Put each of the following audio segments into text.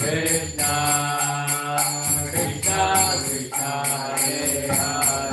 Krishna, Krishna Krishna, Hare Hare.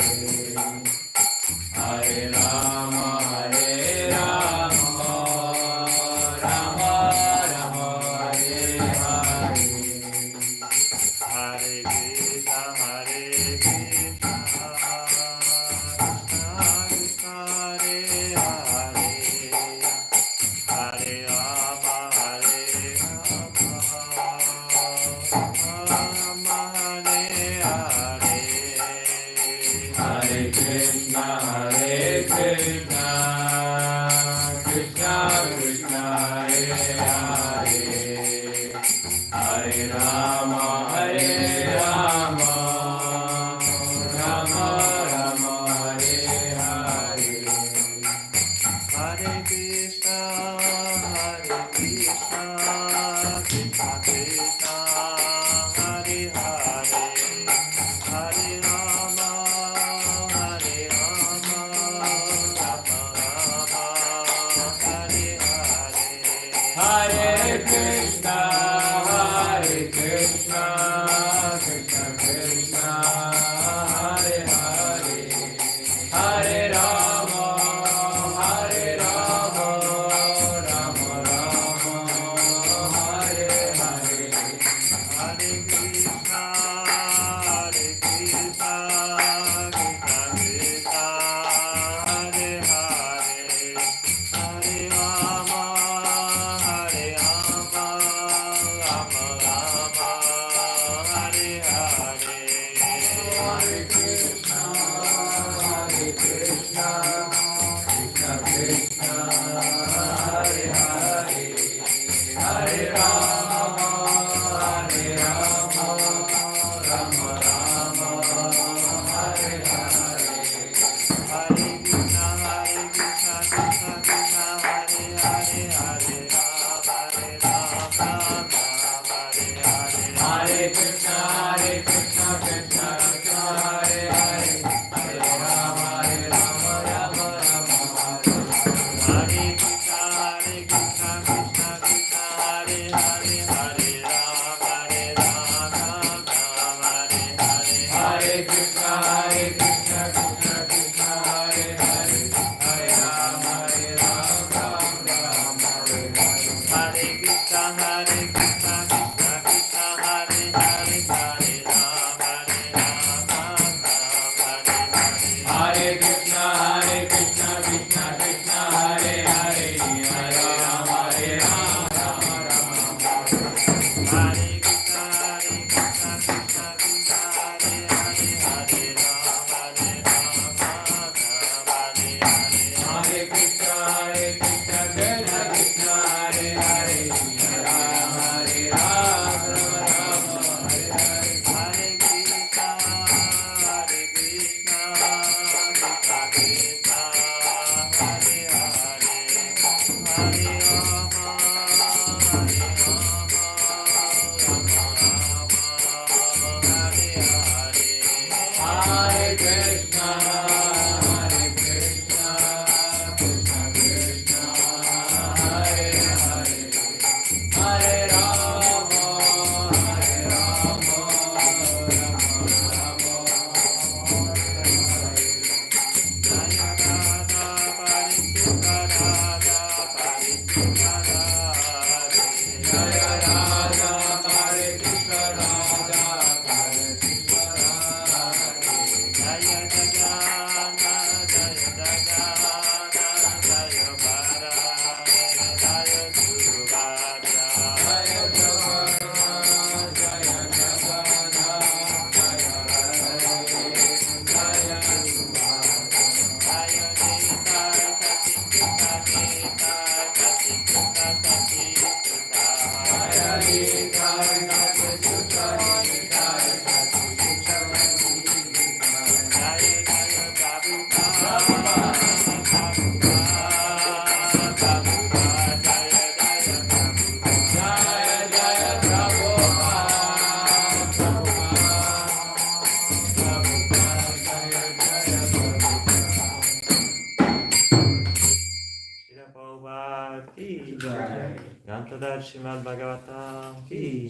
Srimad Bhagavatam ki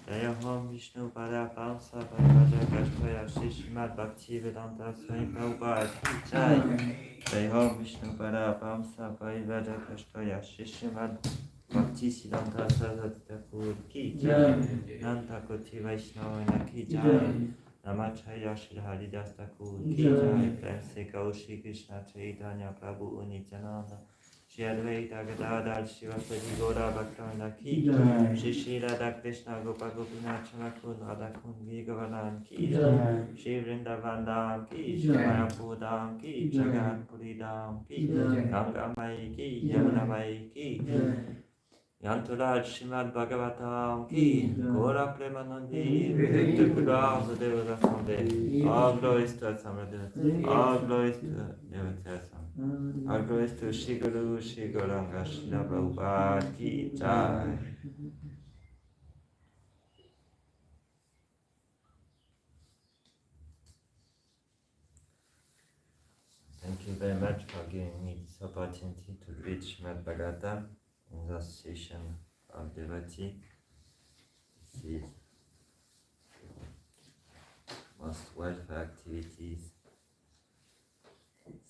Jayaham Vishnu Pada Pamsa Padaja Kashtoya Srimad Bhakti Vedanta Swami Prabhupada ki Jai Jayaham Vishnu Pada Pamsa Padaja Kashtoya Srimad Bhakti Siddhanta Saraswati Thakur ki Jai Nanta Koti Vaishnav ki Jai Namacharya Shri Haridas Thakur ki Jai Prem Se Gaur Shri Krishna Chaitanya Prabhu Nityananda Shri Advaita Gadadhar Shivasadi Gaura Bhaktivinoda ki Shri Shri Radha Krishna Gopa Gopinath Chamakun Radha Kundi Gavanan ki Shri Vrindavan Dham ki Shri Mayapur Dham ki Jagat Puri Dham ki Ganga Mai ki Yamuna Mai ki Yanturaj Shrimad Bhagavatam Ki Gora Premanandi Vidya Gura Deva Sande. All glories to Samradinati. All glories to Devatasam. All glories to Shri Guru, Shri Gauranga, Shri Prabhupada Ki Jai. Thank you very much for giving me this opportunity to read Srimad Bhagavatam in the session of devotee. This is most welfare activities.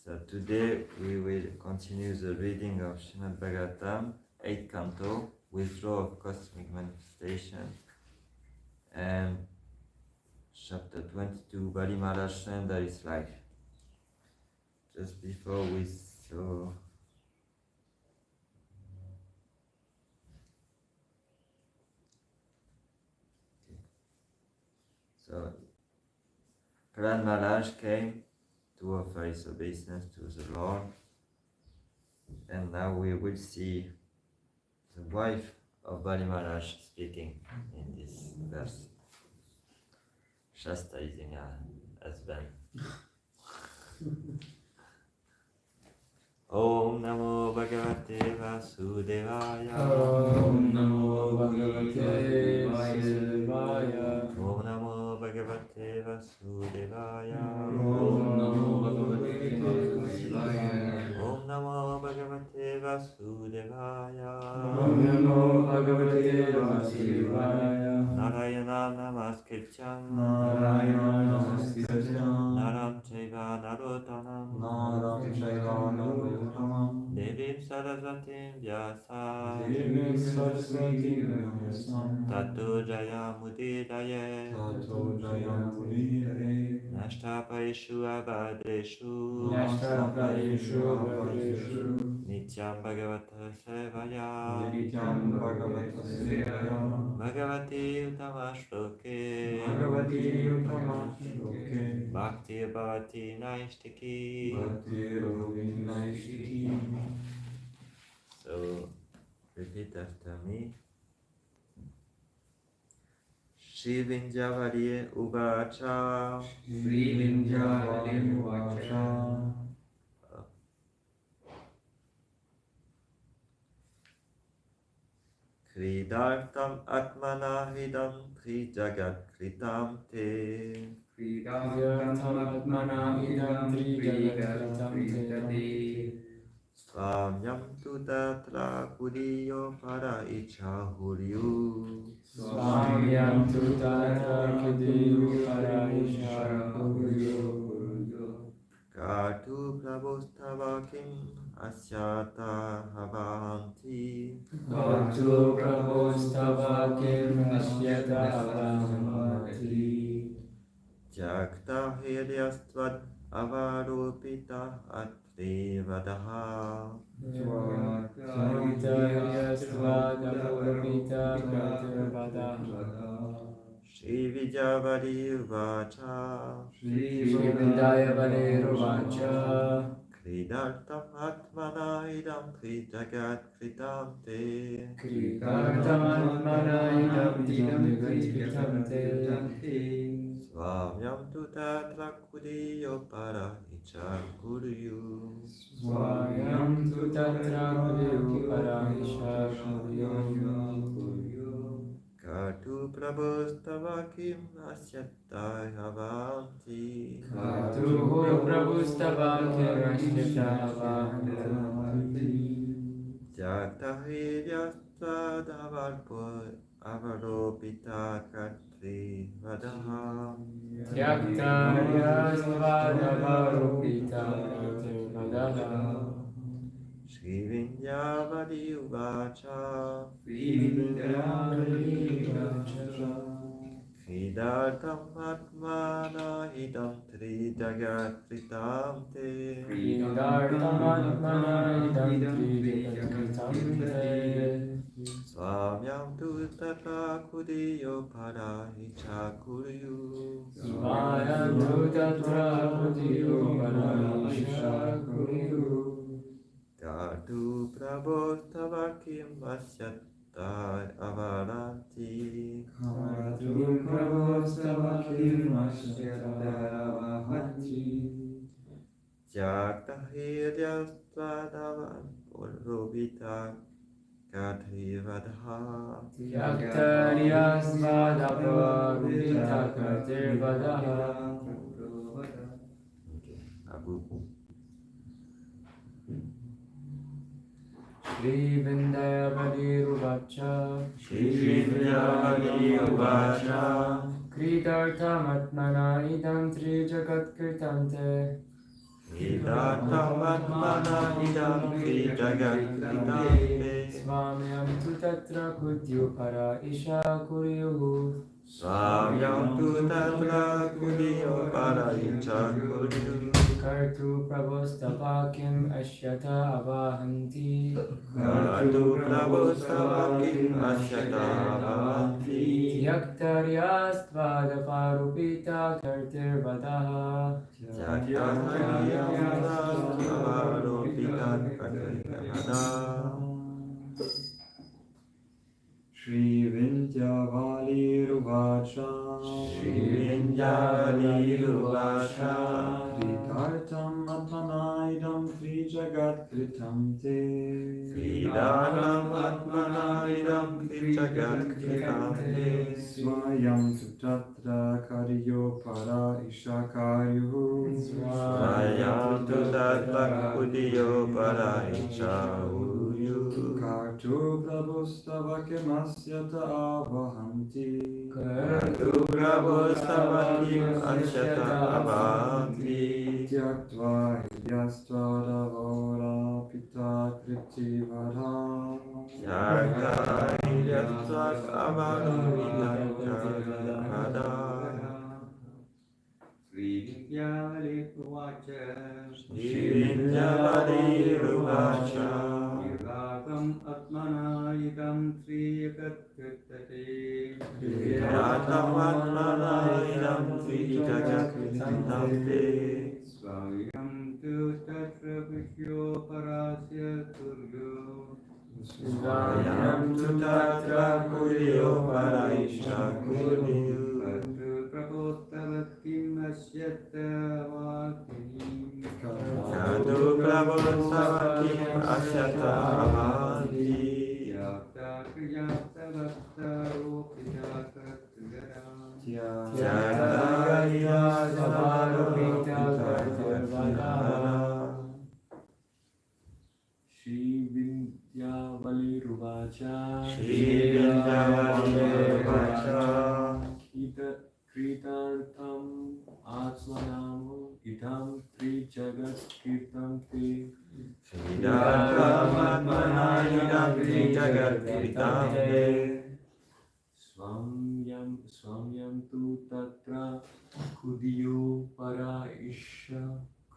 So today we will continue the reading of Srimad Bhagavatam, 8th canto, Withdrawal of Cosmic Manifestation, and chapter 22, Bali Maharaj surrendered his life. Just before we saw so Prahlad Maharaj came to offer his obeisance to the Lord, and now we will see the wife of Bali Maharaj speaking in this verse, chastising her husband. Om Namo Bhagavate Vasudevaya. Om Namo Bhagavate Vasudevaya. Om Namo Bhagavate Vasudevaya. Om Namo Bhagavate Vasudevaya. Om Namo Bhagavate Vasudevaya. Om Namo Bhagavate Vasudevaya. Narayana Namaskrityam. Narayana Namaskrityam. Naram Chaiva Narottanam. Naram Chaiva Narottanam. Devim Sarasvatim Vyasa. Devim Saraswati Vyasam. Tato Jaya Mudiraye. Tato Jayam Mudiraye. Nashtapaishu Abhadreshu. Nashtapraeshu Abhadreshu. Nityam Bhagavata Sevaya. Nityam Bhagavata Sevaya. Bhagavati Uttama Shloke. Bhagavati Uttama Shloke. Bhakti Bhavati Naishtiki. Bhakti Bhavati Naishtiki. So, repeat after me. Shri Vindhyavariye Uvacha. Shri Vindhyavariye Uvacha. Kridartam Atmana Hidam Tri Jagat Kritam Te. Kridartam Atmana Idam Trijagattam Te. Swamyam tu tatra kudiyo para icha huryu. Swamyam tu tatra kudiyo para icha huryu. Katu prabhustava kim asyata havanti. Katu prabhustava kim asyata havanti. Jakta hiryastvad avarupita atrivadaha. Shri Vijayavadi Uvacha. Shri Vijayavadi Uvacha. Kridartam Atmana Idam Tri Jagat Kritam Te. Kridartam Atmana Idam Trijagat Kritam Te. Swamyam tu tatra kudiyo para icha kuryu. Swayam tu tatra kudiyo para icha kuryu. Katu prabhustava kim asyata havanti. Katu prabhustava kim asyata havanti. Jakta hiryastva avaropita katri vadaha. Yakta yasvadavarupita vadaha. Shri Vindhyavadi Uvacha. Kridartam Atmana Hidam Tri Jagat Kritam Te. Kridartam Atmana Idam Trijagat Kritam Te. Swamyam tu tatra kudiyo para icha kuryu. Swayam tu tatra kudiyo para icha kuryu. Katu prabhustava kim asyata tai avaranti. Kartu pravostavakim ashyatavahanti. Jakta hiryastadavan urubita katrivadha. Yaktaryasvadavarubita katirvadaha. Abu. Shri Vindayavali Ruvacha. Shri Vindayavali Ruvacha. Kritartamatmana idam tri jagat kirtante. Kritartamatmana idam tri jagat kirtante. Swamyam tu tatra kutyupara isha kuryuhu. Swamyam tu tatra kudyopara isha kuryuhu. Kartu pravostavakim ashyata avahanti. Kartu pravostavakim ashyata avahanti. Yaktaryastvadavarupita kartirvadaha. Jaktaryastvadavarupita kartirvadaha. Shri Vindhyavali Ruvacha. Shri Vindhyavali Ruvacha. Kritartam atmanaidam tri jagat kritam te. Kritartam atmanaidam tri jagat kritam te. Swayam tu tatra karyo para ishakaryuhu. Swayam tu tatra kudiyo para ishauryuhu. Kartu prabhustavakim asyata avahanti. Kartu prabhustavakim asyata avahanti. Tyaktva hidyastvadavora pita kritivara. Yaktaryastvadavarupita kartirvadaha. Shri Vindhyavali Ruvacha. Shri Vindhyavali Ruvacha. Vivakam atmana idam tri jagat kirtate. Kritartam atmana idam tri jagat kirtante. Swayam tu tatra vishyo parasya turyo. Swayam tu tatra kudiyo para ishauryuhu. Kartu prabhostavakim asyata avahanti. Kartu prabhustavakim asyata avahanti. Yaktaryastvadavarupita kartirvadaha. Yaktaryasvadavarupita kartirvadaha. Shri Vindhyavali Ruvacha. Shri Vindhyavali Ruvacha. Kritartam atmanamo idam tri jagat kirtam te. Kritartam atmana idam tri jagat kirtante. Swamyam tu tatra kudiyo para isha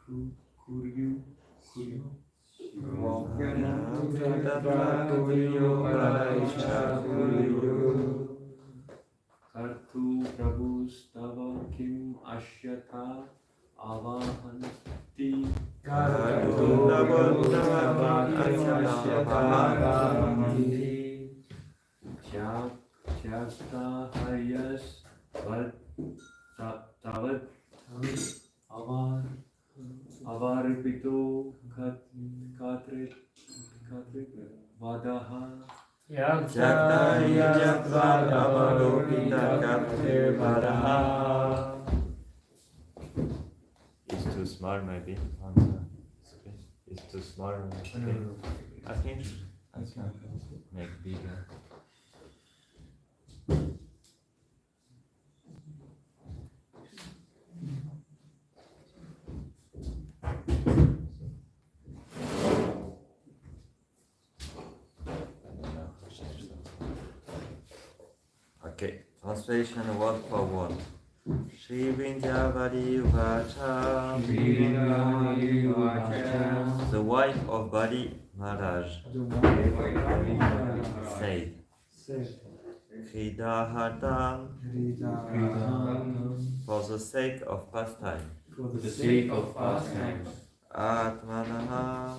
kuryu. Swamyam tu tatra kudiyo para ishauryuhu. Kartu prabhustavakim ashyata avahanti. Kartu prabhustavakim asyata avahanti. Tyakta haryas tavat avarpito katrit vadaha. Yaktaryastvadavarupita kartirvadaha. It's too small maybe on the screen. It's too small on the screen. I think I can make bigger. Okay, translation word for word. Shri Vindhyavali Vacha. The wife of Bali Maharaj said, Kridahatam for the sake of pastime. For the sake of pastime. Atmanaha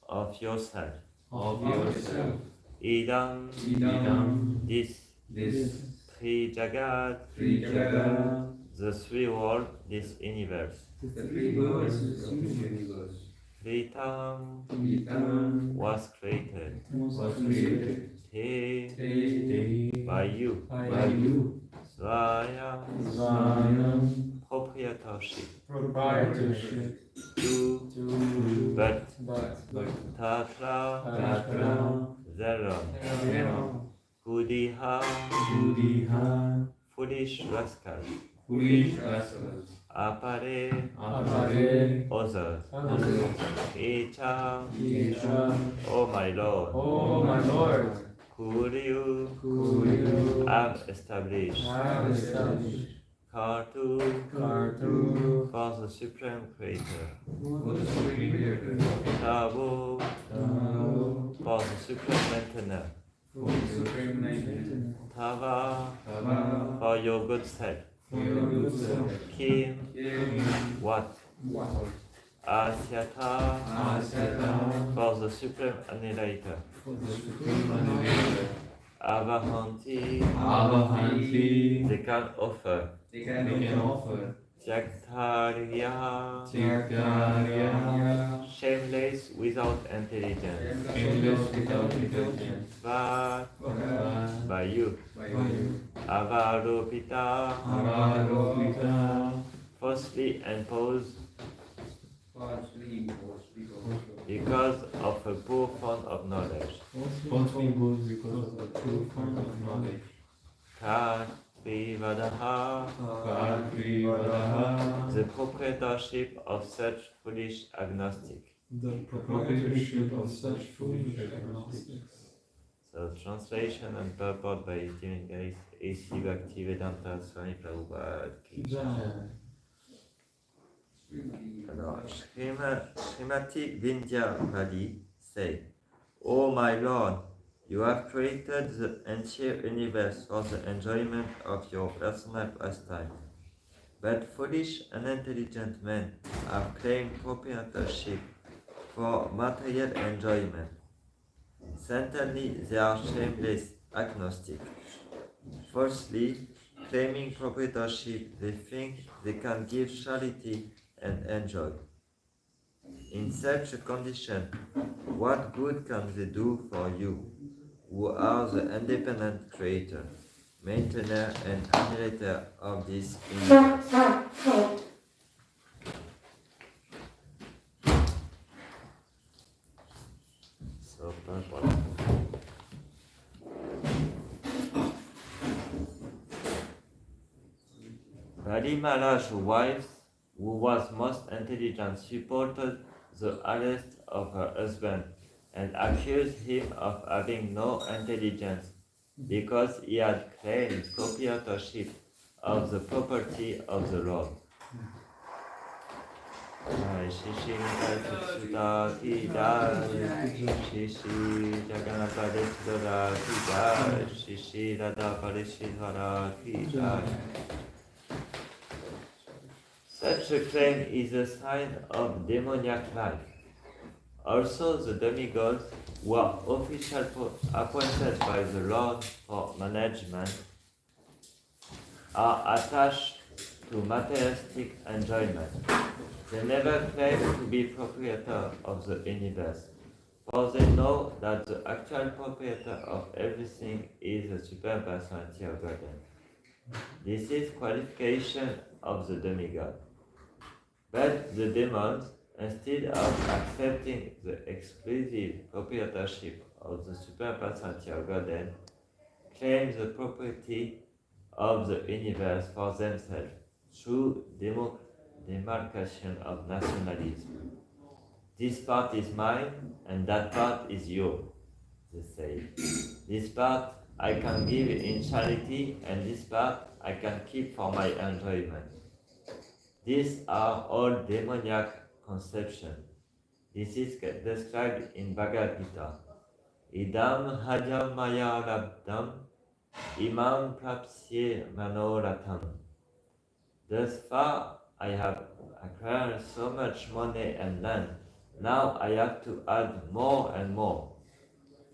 of yourself. of yourself. Idam, this, Three Jagat, the three world, this universe. the three worlds of this universe. Kritam was created. Te, by you. Svaya, proprietorship. To, but, Tatra, thereon. Kudiha, foolish rascal. Apare, others. Echa, O my Lord. Kuryu, have established. Kartu, for the Supreme Creator. Tabu, for the Supreme Maintainer. Tava, for your good self. Kim, what? Asyata, for the Supreme Annihilator. Avahanti, they can offer. Tyagtarya, shameless without intelligence. But by you. Avaropita, falsely imposed because of a poor fund of knowledge. Katvivadaha, the proprietorship of such foolish agnostic. So translation and purport by His Divine Grace A.C. Bhakti Vedanta Swami Prabhupada Ki Jai. Alors, Srimati Vindhya Pali say, O my Lord, you have created the entire universe for the enjoyment of your personal pastime. But foolish and unintelligent men have claimed proprietorship for material enjoyment. Certainly, they are shameless agnostic. Falsely claiming proprietorship, they think they can give charity and enjoy. In such a condition, what good can they do for you, who are the independent creator, maintainer and annihilator of this universe? So, purport. Radhimala's wife, who was most intelligent, supported the arrest of her husband and accused him of having no intelligence because he had claimed proprietorship of the property of the Lord. Shishi Sutta Ki Jai, Shishi Jagannath Parisisvara Ki Jai, Shishi Radha Parisisvara Ki Jai. Such a claim is a sign of demoniac life. Also, the demigods, who are officially appointed by the Lord for management, are attached to materialistic enjoyment. They never claim to be proprietor of the universe, for they know that the actual proprietor of everything is the Supreme Personality of Godhead. This is qualification of the demigod. But the demons, instead of accepting the exclusive proprietorship of the Supreme Personality of Godhead, claim the property of the universe for themselves through demarcation of nationalism. This part is mine and that part is yours, they say. This part I can give in charity and this part I can keep for my enjoyment. These are all demoniac conceptions. This is described in Bhagavad Gita. Idam hadyam maya labdam imam prapsye manoratham. Thus far I have acquired so much money and land. Now I have to add more and more.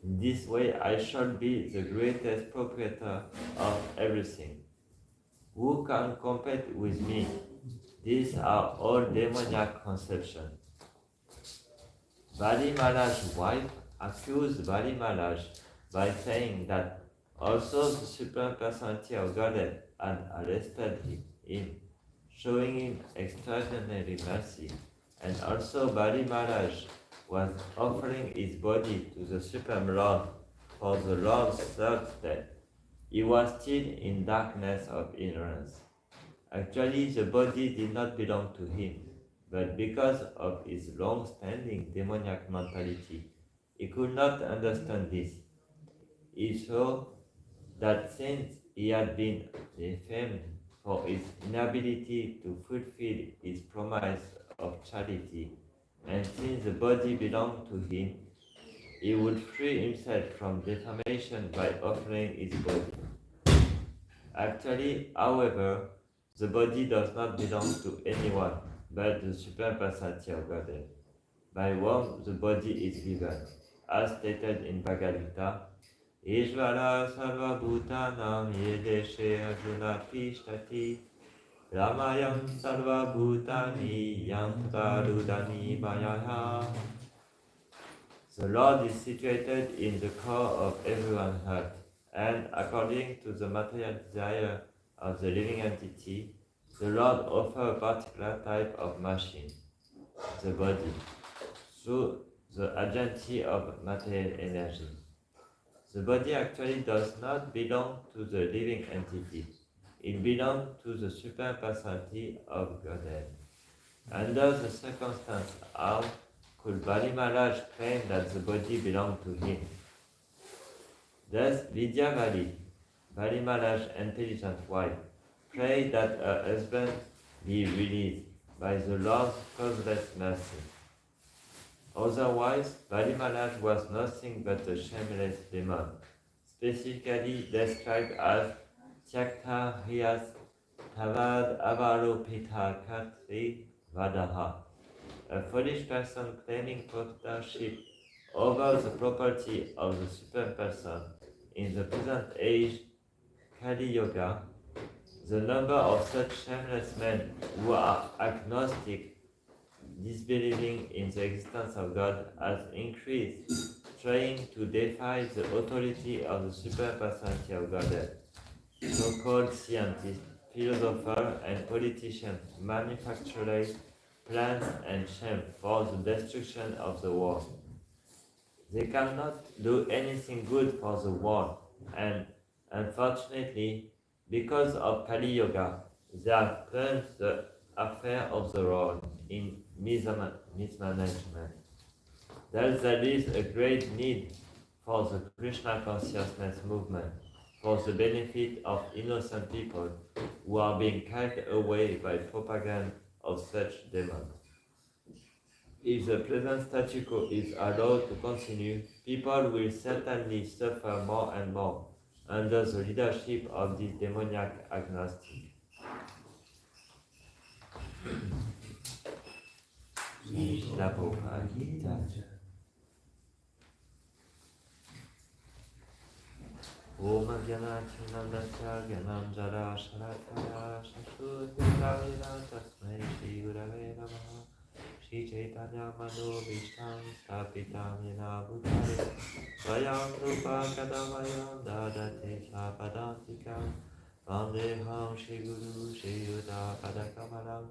In this way I shall be the greatest proprietor of everything. Who can compete with me? These are all demoniac conceptions. Bali Maharaj's wife accused Bali Maharaj by saying that also the Supreme Personality of Godhead had arrested him, showing him extraordinary mercy, and also Bali Maharaj was offering his body to the Supreme Lord for the Lord's third death. He was still in darkness of ignorance. Actually, the body did not belong to him, but because of his long-standing demoniac mentality, he could not understand this. He saw that since he had been defamed for his inability to fulfill his promise of charity, and since the body belonged to him, he would free himself from defamation by offering his body. Actually, however, the body does not belong to anyone but the Supreme Personality of Godhead, by whom the body is given, as stated in Bhagavad Gita. Ishvara sarva bhutanam yedeshe arjuna tishtati ramayam sarva bhutani yantarudani mayaha. The Lord is situated in the core of everyone's heart, and according to the material desire of the living entity, the Lord offers a particular type of machine, the body, through the agency of material energy. The body actually does not belong to the living entity. It belongs to the Supreme Personality of Godhead. Under the circumstance, how could Bali Maharaj claim that the body belonged to him? Thus, Vidyavali, Bali Maharaj's intelligent wife, prayed that her husband be released by the Lord's causeless mercy. Otherwise, Bali Maharaj was nothing but a shameless demon, specifically described as Tyakta Hriyas Tavad Avaropita Katri Vadaha, a foolish person claiming proprietorship over the property of the Supreme Person. In the present age, Kali Yoga, the number of such shameless men who are agnostic, disbelieving in the existence of God, has increased, trying to defy the authority of the Supreme Personality of Godhead. So-called scientists, philosophers, and politicians manufacture plans and shame for the destruction of the world. They cannot do anything good for the world, and unfortunately, because of Kali Yoga, they have plunged the affair of the world in mismanagement. Thus, there is a great need for the Krishna consciousness movement, for the benefit of innocent people who are being carried away by propaganda of such demons. If the present statu quo is allowed to continue, people will certainly suffer more and more under the leadership of this demoniac agnostic. Shila Prabhupada Gita. Om Gyanachinandasya Gyananjara Sharakaya Shashudhyavina Tasmai Shri Gurave Namaha Shri Chaitanya Manu Vishtam Stapitam Yena Bhutale Svayam Rupa Kadamayam Dadate Sapadantikam Vandeham Shri Guru Shri Yuddha Padakamalam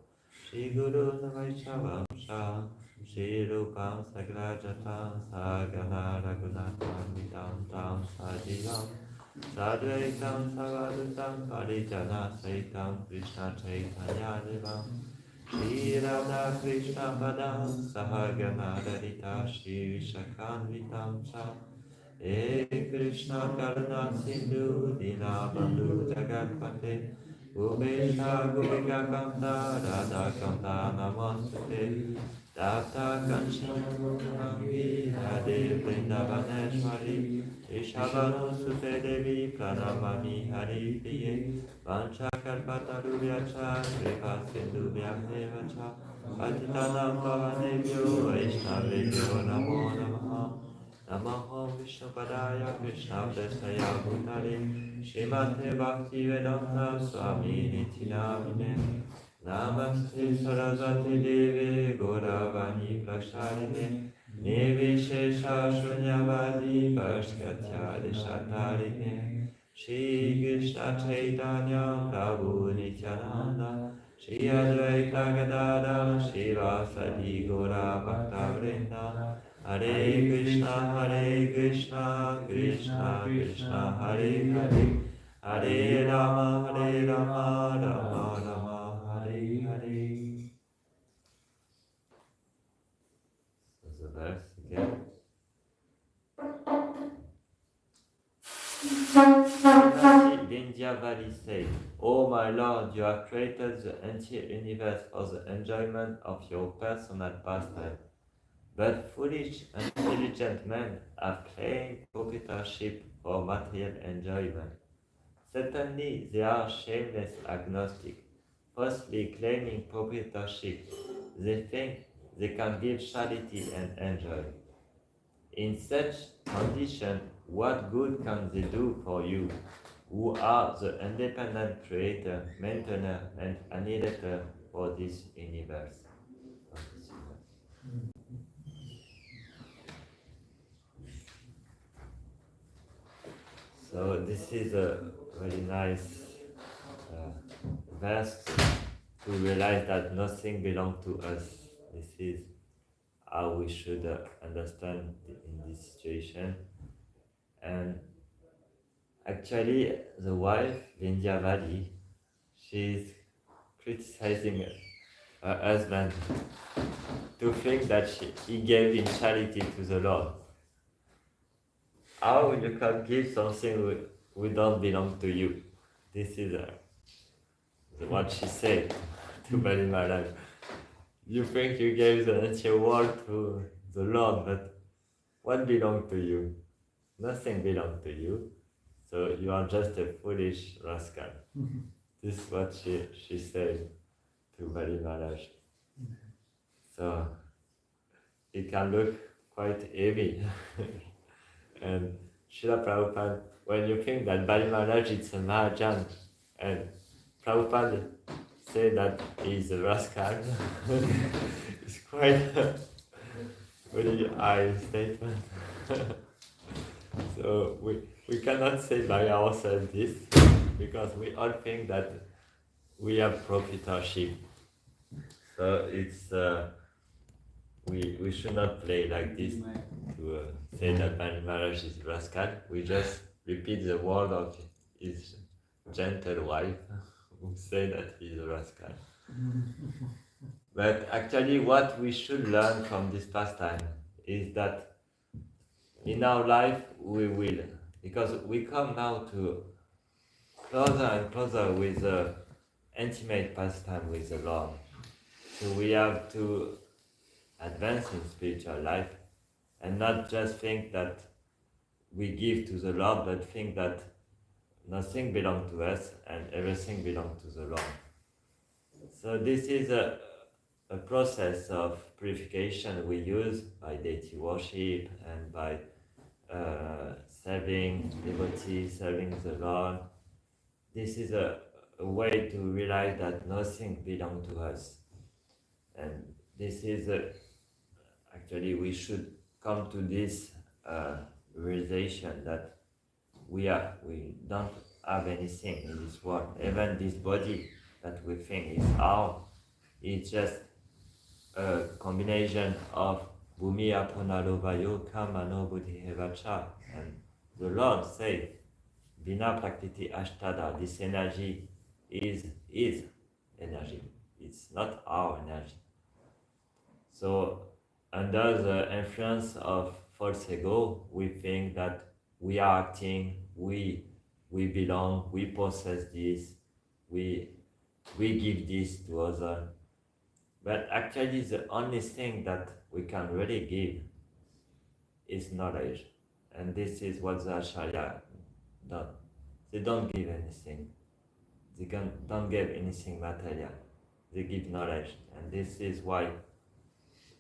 Shri Guru Vaishnavam Sham Shri Rupam Sagrajatam Sagana Raghunatam Vitam Tam Sajivam Sadvaitam Savadutam Parijana Saitam Krishna Chaitanya Devam Shri Radha Krishna Padam Sahagana Radita Shri Vishakanvitam Cha Hare Krishna Karuna Sindhu Dina Bandhu Jagatpate Ubesha Gopika Kanta Radha Kanta Namastute Tapta Kanchanamurti Radhe Vrindavaneshwari Ishabhanu Sute Devi Pranamami Hari Priye Vancha Kalpatarubhyacha Kripa Sindhu Vyagnevacha Patitanam Pavanebhyo Vaishnavebhyo Namo Namaha Namaho Vishnupadaya Krishna Prestaya Bhutale Srimate Bhakti Vedanta Swami Niti Namine Namaste Saraswati Devi Gauravani Prasharine Nirvishesha Shunyavadi Pashkatya Deshatarine Shri Krishna Chaitanya Prabhu Nityananda Shri Advaita Gadadha Shri Vasadi Gaura Bhakta Vrinda Hare Krishna, Krishna Krishna, Hare Hare, Hare Rama, Rama Rama, Hare Hare. So the verse again. Vindhyavali said, O my Lord, you have created the entire universe for the enjoyment of your personal pastime. But foolish and intelligent men have claimed proprietorship for material enjoyment. Certainly, they are shameless agnostic. Falsely claiming proprietorship, they think they can give charity and enjoy. In such condition, what good can they do for you, who are the independent creator, maintainer, and annihilator for this universe? So this is a very nice verse to realize that nothing belongs to us. This is how we should understand in this situation. And actually, the wife, Vindhyavali, she is criticizing her husband to think that he gave in charity to the Lord. How you can give something we don't belong to you? This is what she said to Bali Maharaj. You think you gave the entire world to the Lord, but what belongs to you? Nothing belongs to you. So you are just a foolish rascal. This is what she said to Bali Maharaj. So it can look quite heavy. And Srila Prabhupada, when you think that Bali Maharaj is a Mahajan, and Prabhupada say that he is a rascal, it's quite a very high statement. So we cannot say by ourselves this, because we all think that we have proprietorship. So it's we should not play like this to say that Bali Maharaj is rascal. We just repeat the word of his gentle wife who say that he is a rascal. But actually what we should learn from this pastime is that in our life we will, because we come now to closer and closer with the intimate pastime with the Lord. So we have to advance in spiritual life and not just think that we give to the Lord, but think that nothing belongs to us and everything belongs to the Lord. So this is a process of purification we use by deity worship and by serving devotees, serving the Lord. This is a way to realize that nothing belongs to us. And this is actually we should come to this realization that we don't have anything in this world. Even this body that we think is ours, it's just a combination of Bhumi Apunalo Vayo Kamano Buddhi Hevacha. And the Lord said, Vina Prakriti Ashtada, this energy is energy. It's not our energy. So under the influence of false ego, we think that we are acting, we belong, we possess this, we give this to others. But actually the only thing that we can really give is knowledge. And this is what the Acharya done. They don't give anything. They don't give anything material. They give knowledge. And this is why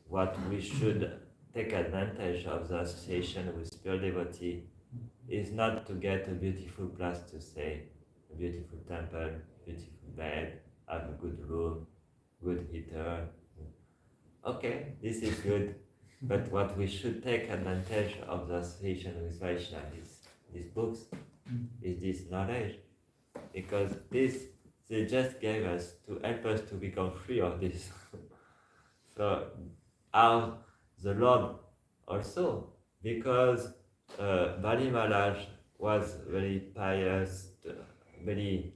what we should take advantage of the association with pure devotee is not to get a beautiful place to stay, a beautiful temple, beautiful bed, have a good room, good heater. Okay, this is good, but what we should take advantage of the association with Vaishnav is these books, is this knowledge, because this they just gave us to help us to become free of this. So how the Lord also, because Bali Maharaj was very pious, very,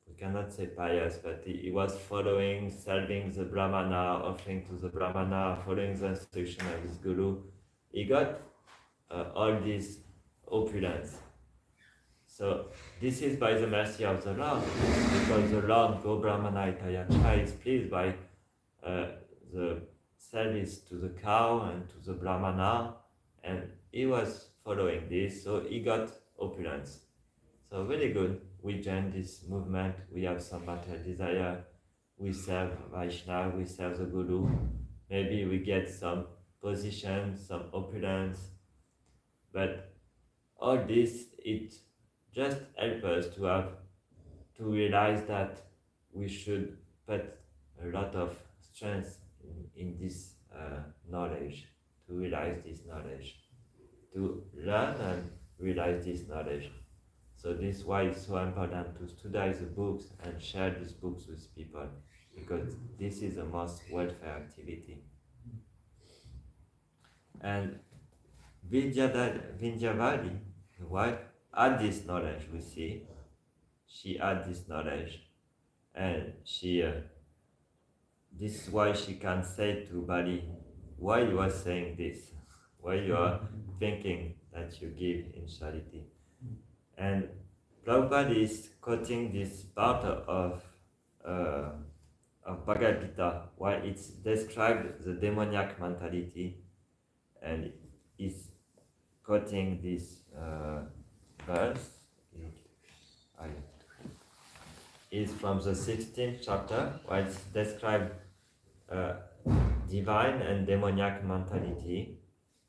we cannot say pious, but he was following, serving the Brahmana, offering to the Brahmana, following the instruction of his Guru. He got all this opulence. So this is by the mercy of the Lord, because the Lord Go Brahmana Itayacha is pleased by the service to the cow and to the Brahmana, and he was following this, so he got opulence. So very good. We join this movement, we have some material desire, we serve Vaishnav, we serve the Guru, maybe we get some position, some opulence, but all this, it just helps us to realize that we should put a lot of strength in this knowledge, to realize this knowledge, to learn and realize this knowledge. So this is why it's so important to study the books and share these books with people, because this is the most welfare activity. And Vidyavadi, the wife, had this knowledge, we see. She had this knowledge, and she this is why she can say to Bali, why you are saying this, why you are thinking that you give in charity. And Prabhupada is quoting this part of Bhagavad Gita, where it's described the demoniac mentality, and is quoting this verse. Is from the 16th chapter, where it's described divine and demoniac mentality,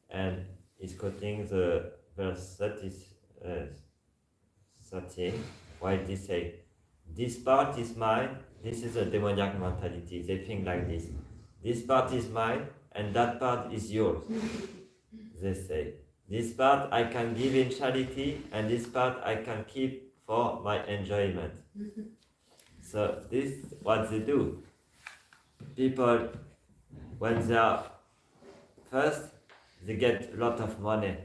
and is quoting the verse 13, where they say, this part is mine, this is a demoniac mentality. They think like this. This part is mine, and that part is yours. They say, this part I can give in charity, and this part I can keep for my enjoyment. So this is what they do. People, when they are first, they get a lot of money.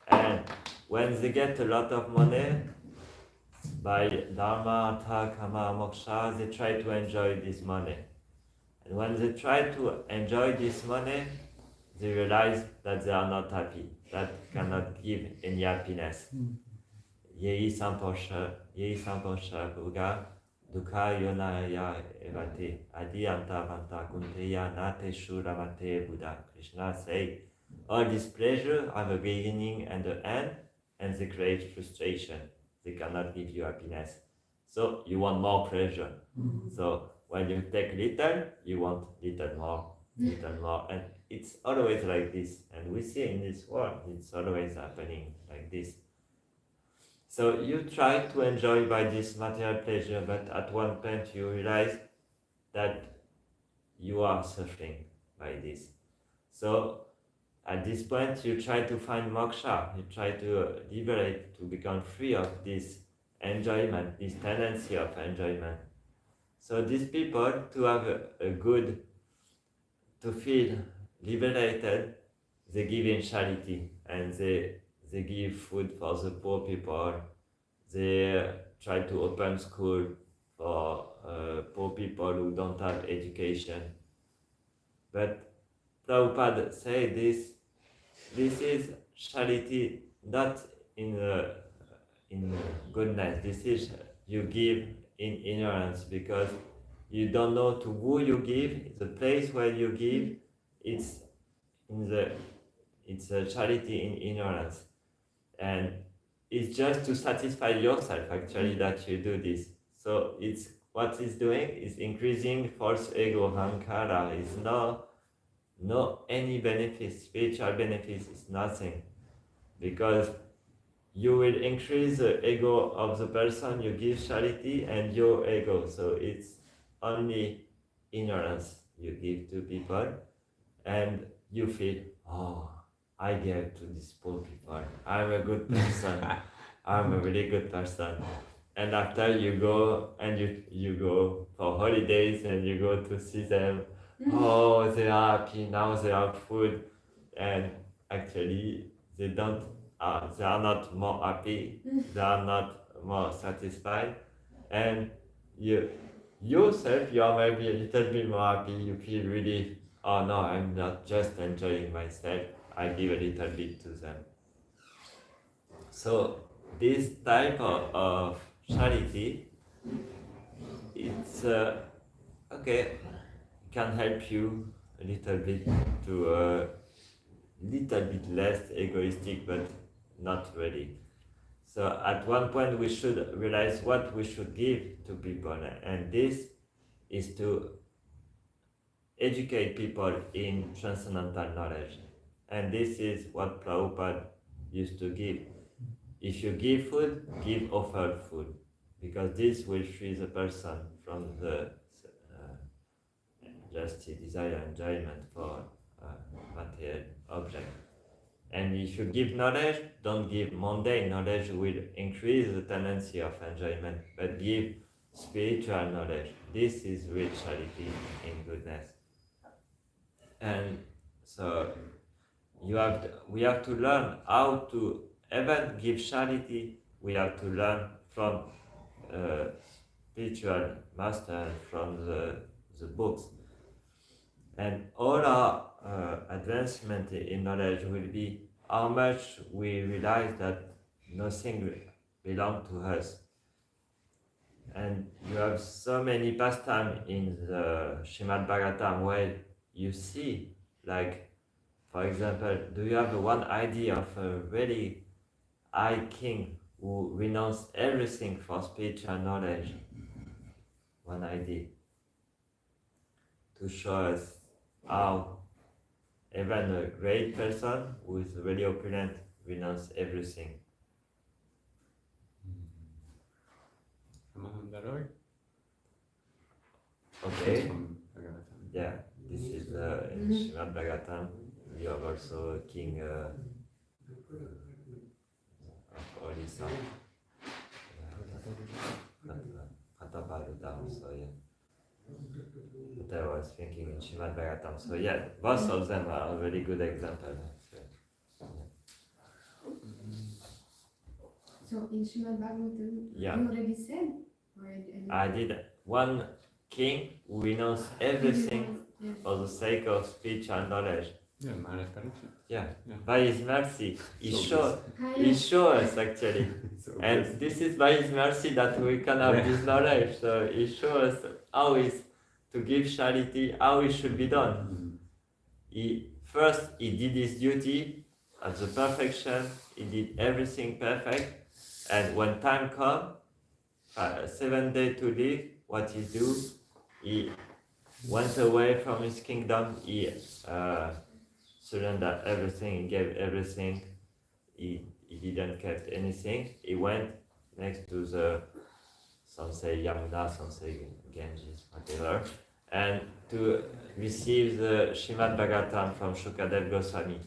And when they get a lot of money, by Dharma, Artha, Kama, Moksha, they try to enjoy this money. And when they try to enjoy this money, they realize that they are not happy, that cannot give any happiness. Yei Samposha, Buga, Dukha Yonaya Evate, Adi Anta Vanta Kunteya Nate Shuramate Buddha. Krishna say, all this pleasure have a beginning and an end, and they create frustration. They cannot give you happiness. So you want more pleasure. So when you take little, you want little more. And it's always like this. And we see in this world, it's always happening like this. So you try to enjoy by this material pleasure, but at one point you realize that you are suffering by this. So at this point you try to find moksha, you try to liberate, to become free of this enjoyment, this tendency of enjoyment. So these people, to have a good, to feel liberated, they give in charity, and they give food for the poor people. They try to open school for poor people who don't have education. But Prabhupada say this is charity, not in goodness. This is you give in ignorance, because you don't know to who you give. The place where you give, it's a charity in ignorance, and it's just to satisfy yourself actually that you do this. So it's what it's doing is increasing false ego, hankara. It's not no any benefits, spiritual benefits is nothing, because you will increase the ego of the person you give charity and your ego. So it's only ignorance you give to people, and you feel, oh, I gave to these poor people. I'm a good person. I'm a really good person. And after you go and you go for holidays and you go to see them, oh, they are happy, now they have food, and actually they don't, they are not more happy, they are not more satisfied, and you yourself, you are maybe a little bit more happy, you feel really, oh no, I'm not just enjoying myself, I give a little bit to them. So this type of charity, it's okay, can help you a little bit to little bit less egoistic, but not really. So at one point we should realize what we should give to people, and this is to educate people in transcendental knowledge. And this is what Prabhupada used to give. If you give food, give offered food, because this will free the person from the just desire enjoyment for material object. And if you give knowledge, don't give mundane knowledge, will increase the tendency of enjoyment, but give spiritual knowledge. This is real charity in goodness. And so we have to learn how to even give charity. We have to learn from spiritual master, from the books. And all our advancement in knowledge will be how much we realize that nothing belongs to us. And you have so many pastimes in the Srimad Bhagavatam where you see, like, for example, do you have one idea of a really high king who renounced everything for spiritual knowledge? One idea to show us how even a great person who is really opulent renounced everything. Okay. Yeah, this is in Srimad Bhagavatam. You have also king of Orissa, Radha so yeah. But I was thinking in Srimad Bhagavatam. So yeah, both of them are a very good example. So in Srimad Bhagavatam, Yeah. you already said? I did. One king who renounced everything for the sake of spiritual knowledge. Yeah, Maharaj. Yeah. Yeah. By his mercy, he So showed us actually. And this is by his mercy that we can have this knowledge. So he shows us how is to give charity, how it should be done. He did his duty at the perfection, he did everything perfect, and when time comes, 7 days to live, what he do? He went away from his kingdom, he surrendered everything, he gave everything, he didn't keep anything. He went next to the, some say Yamuna, some say Ganges, whatever, and to receive the Srimad Bhagavatam from Shukadev Goswami.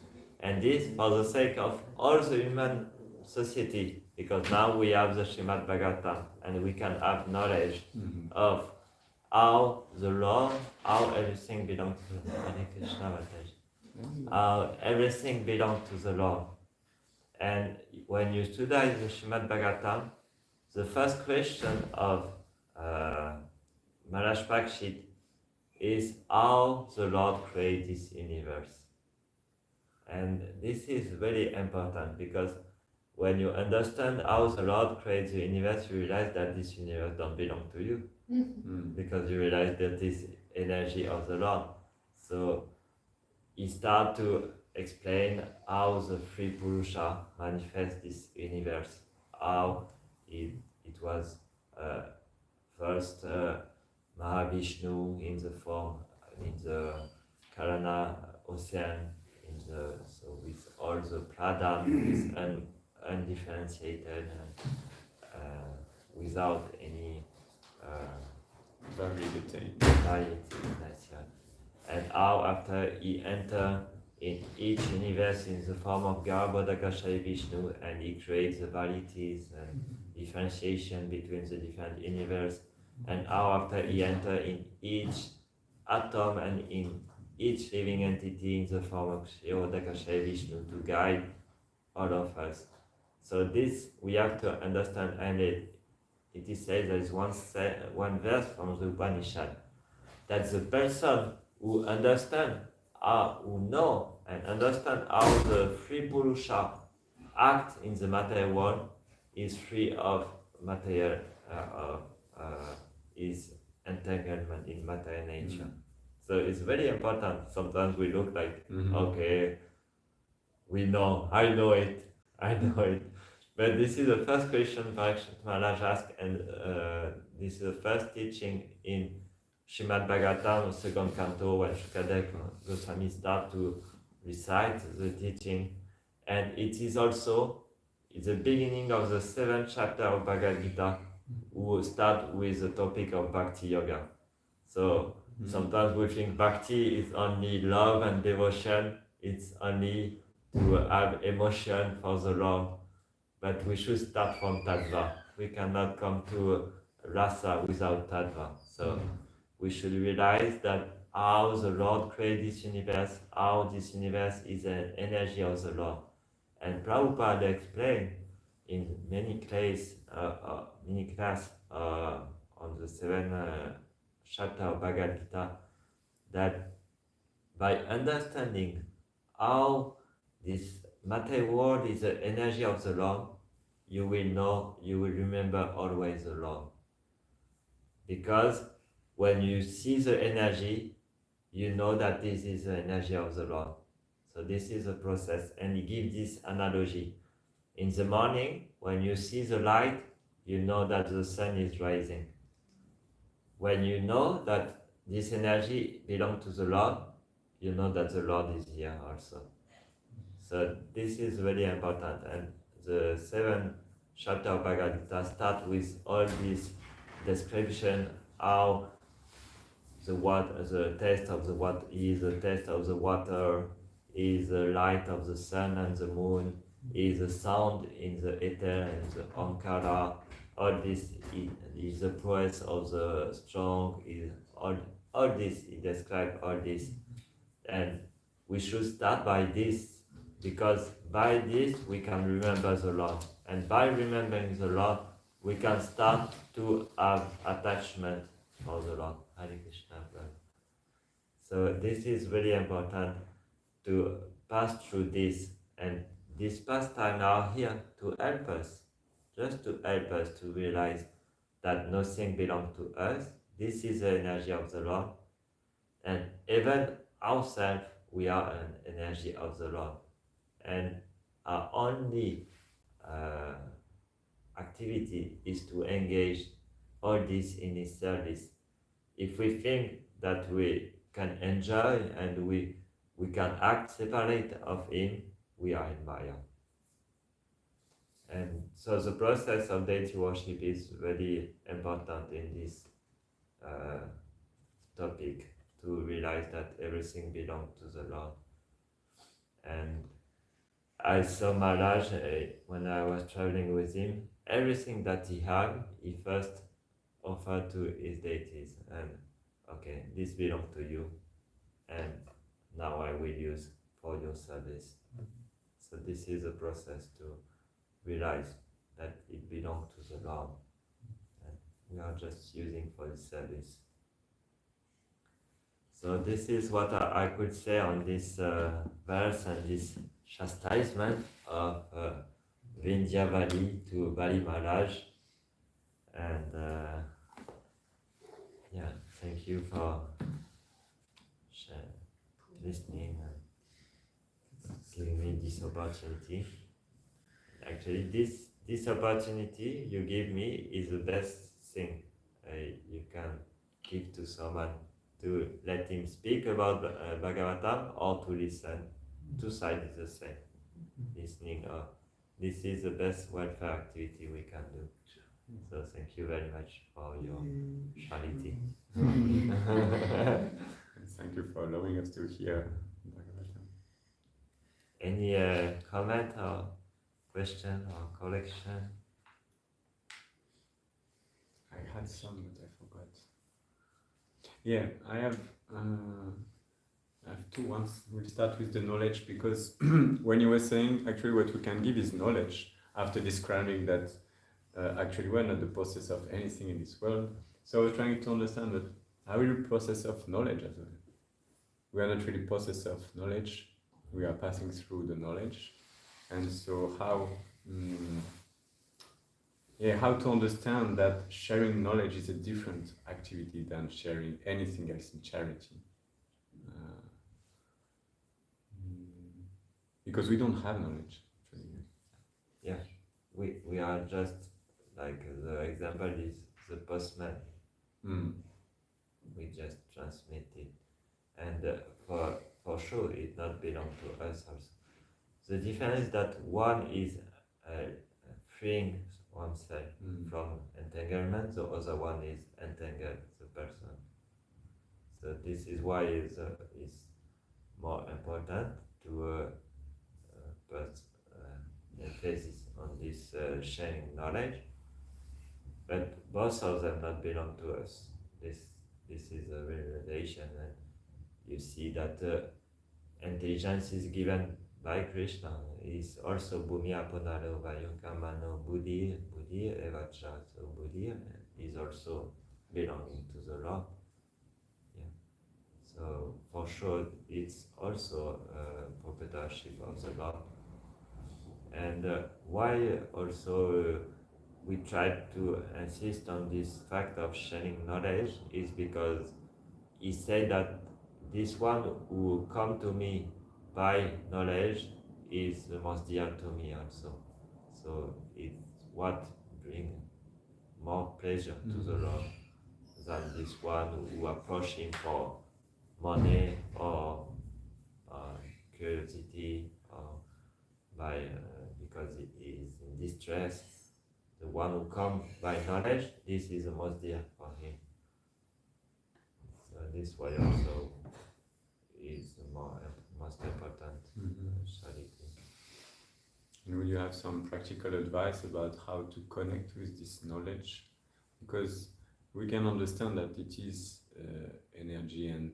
And this for the sake of all the human society, because now we have the Srimad Bhagavatam and we can have knowledge of how the Lord, how everything belongs to Hare Krishna, how everything belongs to the Lord. And when you study the Srimad Bhagavatam, the first question of Maharaj Parikshit is how the Lord created this universe. And this is very important, because when you understand how the Lord creates the universe, you realize that this universe don't belong to you. Because you realize that this energy of the Lord. So he starts to explain how the three Purusha manifest this universe, how it was first Mahavishnu in the form, in the Karana ocean, so with all the pradhan, is undifferentiated and without any variety. And how after he enter in each universe in the form of Gauranga Vishnu, and he creates the varieties and differentiation between the different universe, and how after he enter in each atom and in each living entity in the form of Radha Vishnu to guide all of us. So this we have to understand, and it is said there is one verse from the Upanishad that the person who understand, who know and understand how the three Purusha act in the material world is free of material, is entanglement in material nature. So it's very important. Sometimes we look like, okay, we know, I know it. But this is the first question Maharaj asked, and this is the first teaching in Srimad Bhagavatam, second canto, when Shukadeva Goswami start to recite the teaching. And it is also the beginning of the 7th chapter of Bhagavad Gita, who start with the topic of Bhakti Yoga. So sometimes we think Bhakti is only love and devotion, it's only to have emotion for the Lord. But we should start from Tattva. We cannot come to Rasa without Tattva. So we should realize that how the Lord created this universe, how this universe is an energy of the Lord. And Prabhupada explained in many classes on the 7th chapter of Bhagavad Gita, that by understanding how this material world is the energy of the Lord, you will know, you will remember always the Lord. Because when you see the energy, you know that this is the energy of the Lord. So this is a process, and he gives this analogy. In the morning, when you see the light, you know that the sun is rising. When you know that this energy belongs to the Lord, you know that the Lord is here also. So this is very important, and the 7th chapter of Bhagavad Gita starts with all this description, how the taste of the water is the taste of the water, is the light of the sun and the moon, is the sound in the ether and the Ankara. All this is the prowess of the strong, is all this, he describes all this. And we should start by this, because by this we can remember the Lord. And by remembering the Lord, we can start to have attachment for the Lord. Hare Krishna. So this is very important to pass through this, and this pastime are here to help us, just to help us to realize that nothing belongs to us. This is the energy of the Lord, and even ourselves, we are an energy of the Lord, and our only activity is to engage all this in His service. If we think that we can enjoy and we can act separate of Him, we are in Maya. And so the process of deity worship is very important in this topic, to realize that everything belongs to the Lord. And I saw Maharaj when I was traveling with him, everything that he had, he first offered to his deities, and okay, this belongs to you, and now I will use for your service. So this is a process to realize that it belongs to the Lord, and we are just using for His service. So this is what I could say on this verse and this chastisement of Vindhyavali to Bali Maharaj. And thank you for listening and giving me this opportunity. Actually, this opportunity you give me is the best thing you can give to someone to let him speak about Bhagavatam or to listen. Two sides is the same. Listening, this is the best welfare activity we can do. So thank you very much for your charity. Thank you for allowing us to hear Bhagavatam. Any comment or question or correction? I had some, but I forgot. Yeah, I have two ones. We'll start with the knowledge, because when you were saying actually what we can give is knowledge, after describing that actually we're not the process of anything in this world. So I was trying to understand that how is the process of knowledge as well? We are not really process of knowledge, we are passing through the knowledge. And so how to understand that sharing knowledge is a different activity than sharing anything else in charity. Because we don't have knowledge. Yeah, we are just like the example is the postman. We just transmit it, and for sure it not belong to us also. The difference is that one is freeing oneself from entanglement, the other one is entangled the person. So this is why it's more important to put emphasis on this sharing knowledge. But both of them not belong to us. This is a realization, and you see that intelligence is given by Krishna. Is also Bhumya Punaro Vayukamano Buddhi Evacha. So Buddhi is also belonging to the Lord. Yeah. So for sure it's also proprietorship of the Lord. And why also we try to insist on this fact of sharing knowledge is because he said that this one who come to me by knowledge is the most dear to me also. So it's what brings more pleasure to the Lord than this one who approach him for money or curiosity or by because he is in distress. The one who comes by knowledge, this is the most dear for him. So this way also is the most important charity. And will you have some practical advice about how to connect with this knowledge? Because we can understand that it is energy and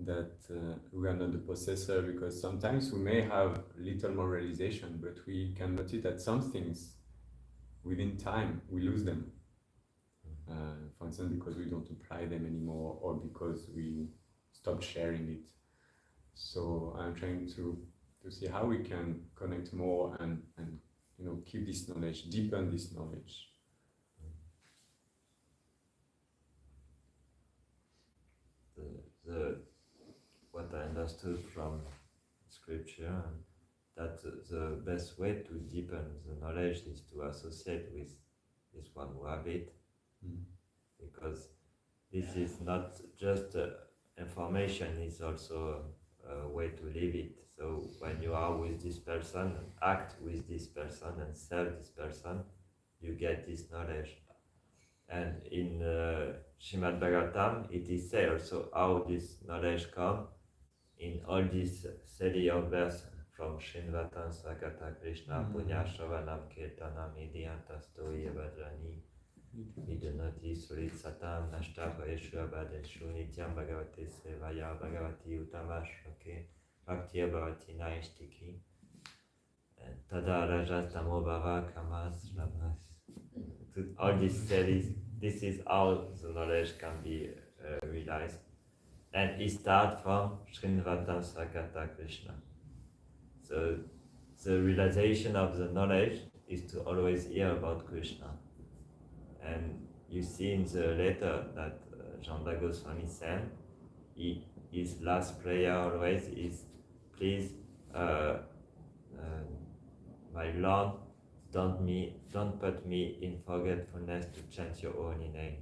that we are not the possessor, because sometimes we may have little more realization, but we can notice that some things within time we lose them. For instance, because we don't apply them anymore, or because we stop sharing it. So I'm trying to see how we can connect more and keep this knowledge, deepen this knowledge. What I understood from scripture, that the best way to deepen the knowledge is to associate with this one who have it, because this is not just information, it's also a way to live it. So when you are with this person, act with this person and serve this person, you get this knowledge. And in Srimad Bhagavatam, it is said also how this knowledge comes in all these series of verses from Srinvatan Sakata Krishna Punya Shravanam Kirtanam Idyantasto Yavajani Vidanati Surit Satam Nashta Vaishu Abadeshu Nityam Bhagavate Sevaya Bhagavati Utamashvake Bhakti Bhavati Naishtiki Tada Rajas Tamo Bhava Kamas Ramas. All these series, this is how the knowledge can be realized. And it starts from Srinvatan Sakata Krishna. So the realization of the knowledge is to always hear about Krishna. And you see in the letter that Janda Goswami sent, his last prayer always is, please, my Lord, don't put me in forgetfulness to chant your holy name.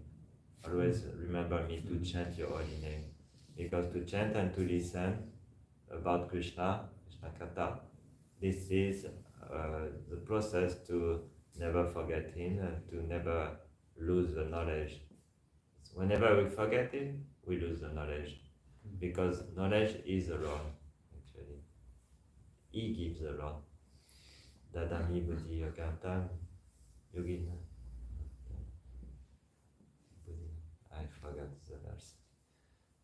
Always remember me to chant your holy name. Because to chant and to listen about Krishna, Krishna Katha, this is the process to never forget him and to never lose the knowledge. So whenever we forget him, we lose the knowledge. Because knowledge is the Lord, actually. He gives the Lord. Dadami Buddhi Yogantam Yogin. I forgot the verse.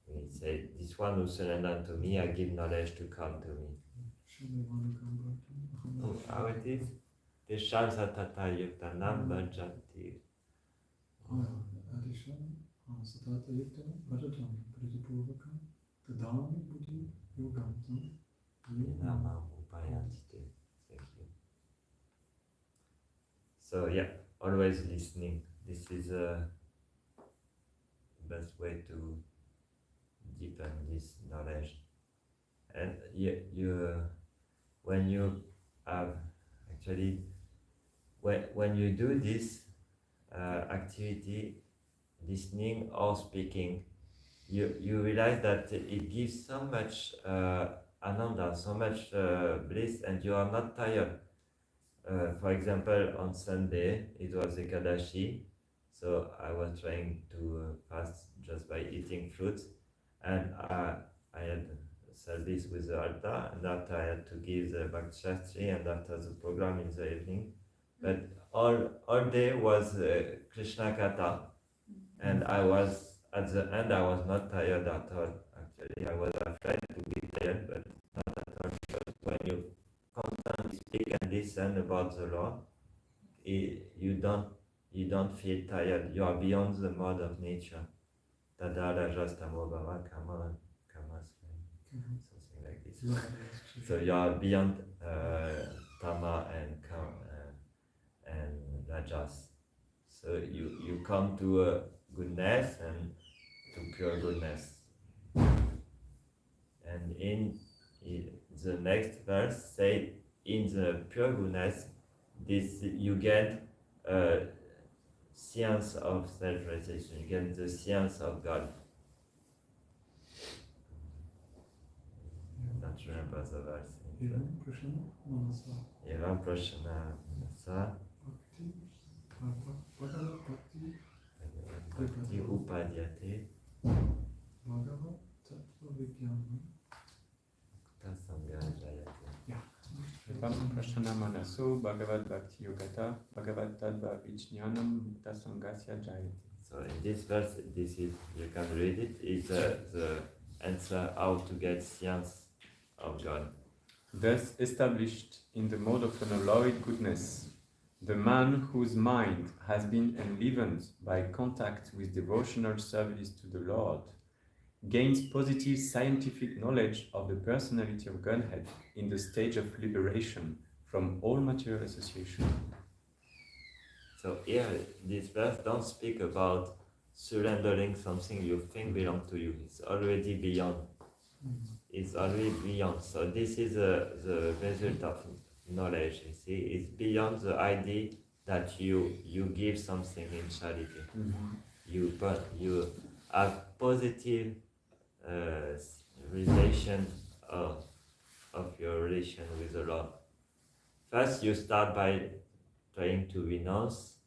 He said, this one who surrendered to me, I give knowledge to come to me. Oh, how it is? Tesham satata yuktanam bhajati. Adisham satata yuktanam bhajati pritipurvakam tadami buddhi yogantam. Namam upayantite. Thank you. So yeah, always listening. This is the best way to deepen this knowledge. And when you have actually when you do this activity, listening or speaking, you realize that it gives so much ananda, so much bliss, and you are not tired. For example, on Sunday it was Ekadashi, so I was trying to fast just by eating fruits, and I had service with the altar, and after I had to give the Bhakti Shastri, and after the program in the evening. But all day was Krishna Katha, and I was at the end I was not tired at all. Actually, I was afraid to be tired, but not at all, because when you constantly speak and listen about the Lord, you don't feel tired. You are beyond the mode of nature. Tada rajastamo bhava kama something like this. So you are beyond tama and rajas. So you come to goodness and to pure goodness. And in the next verse say, in the pure goodness, this you get science of self-realization. You get the science of God. Not remember the verse. Evam Krishna Manasa. Evam Prashana Manasa. Bhakti Bhakti Bhakti Upadyate. Bhagava Tattva Vijnana. Tasanga Jayate. Evam Prashana Manaso Bhagavad Bhakti Yogata Bhagavad Tattva Vijnanam Mukta Sangasya Jayate. So in this verse, this is, you can read it, is the answer how to get science of God. Thus established in the mode of unalloyed goodness, the man whose mind has been enlivened by contact with devotional service to the Lord gains positive scientific knowledge of the personality of Godhead in the stage of liberation from all material association. So here, this verse don't speak about surrendering something you think belongs to you. It's already beyond. It's already beyond. So this is the result of knowledge. You see, it's beyond the idea that you give something in charity. You have positive realization of your relation with the Lord. First, you start by trying to renounce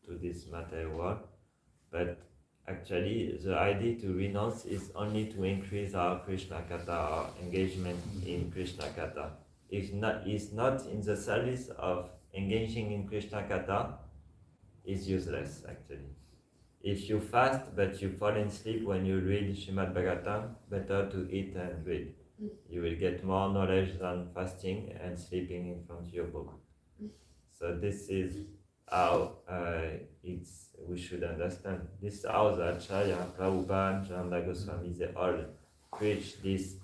to this material world, but actually the idea to renounce is only to increase our Krishna Katha, our engagement in Krishna Katha. It's not in the service of engaging in Krishna Katha, is useless actually. If you fast but you fall asleep when you read Srimad Bhagavatam, better to eat and read. You will get more knowledge than fasting and sleeping in front of your book. So this is how we should understand. This is how the Acharya, Prabhupada, Jananda Goswami, they all preach this.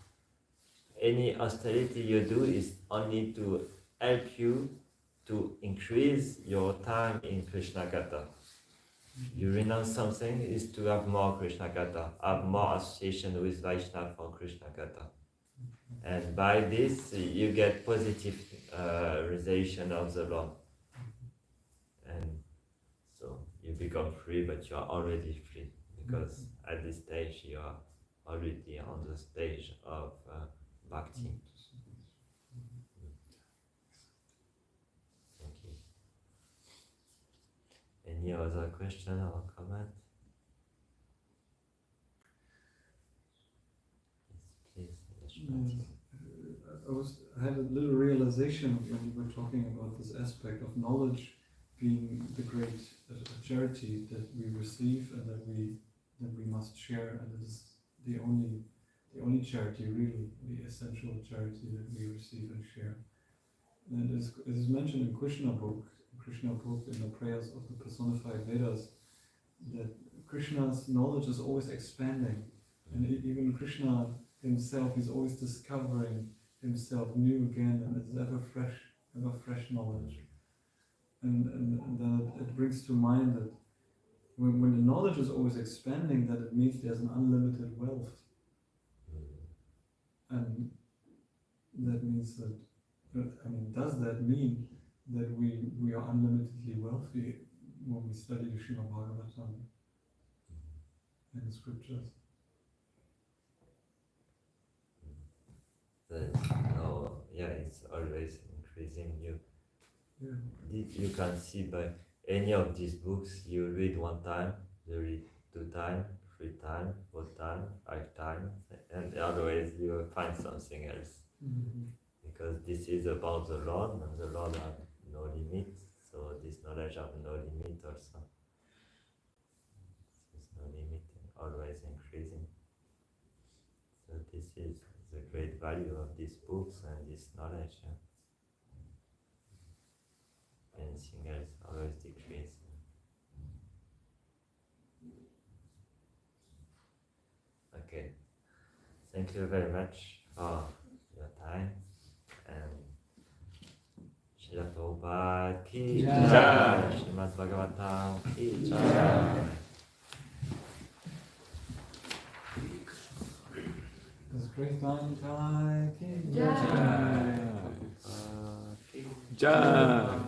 Any austerity you do is only to help you to increase your time in Krishna Katha. You renounce something is to have more Krishna Katha, have more association with Vaishnav for Krishna Katha. And by this you get positive realization of the Lord. And so you become free, but you are already free, because at this stage you are already on the stage of bhakti. Thank you. Any other question or comment? Yes, please. I had a little realization when you were talking about this aspect of knowledge being the great charity that we receive and that we must share, and it is the only charity, really, the essential charity that we receive and share. And it is mentioned in Krishna book in the prayers of the personified Vedas, that Krishna's knowledge is always expanding, and even Krishna himself is always discovering himself new again, and it's ever fresh knowledge. And then it brings to mind that when the knowledge is always expanding, that it means there's an unlimited wealth. And that means that, does that mean that we are unlimitedly wealthy when we study the Srimad Bhagavatam and the scriptures? It's always increasing. You can see by any of these books, you read one time, you read 2 times, 3 times, 4 times, 5 times, and always you will find something else. Because this is about the Lord, and the Lord has no limit, so this knowledge has no limit also. There's no limit, always increasing. So this is the great value of these books and this knowledge. Anything else always decrease. Okay. Thank you very much for your time, and Srila Prabhupada ki jai, Srimad Bhagavatam ki jai. Dayal Nitai ki Jai.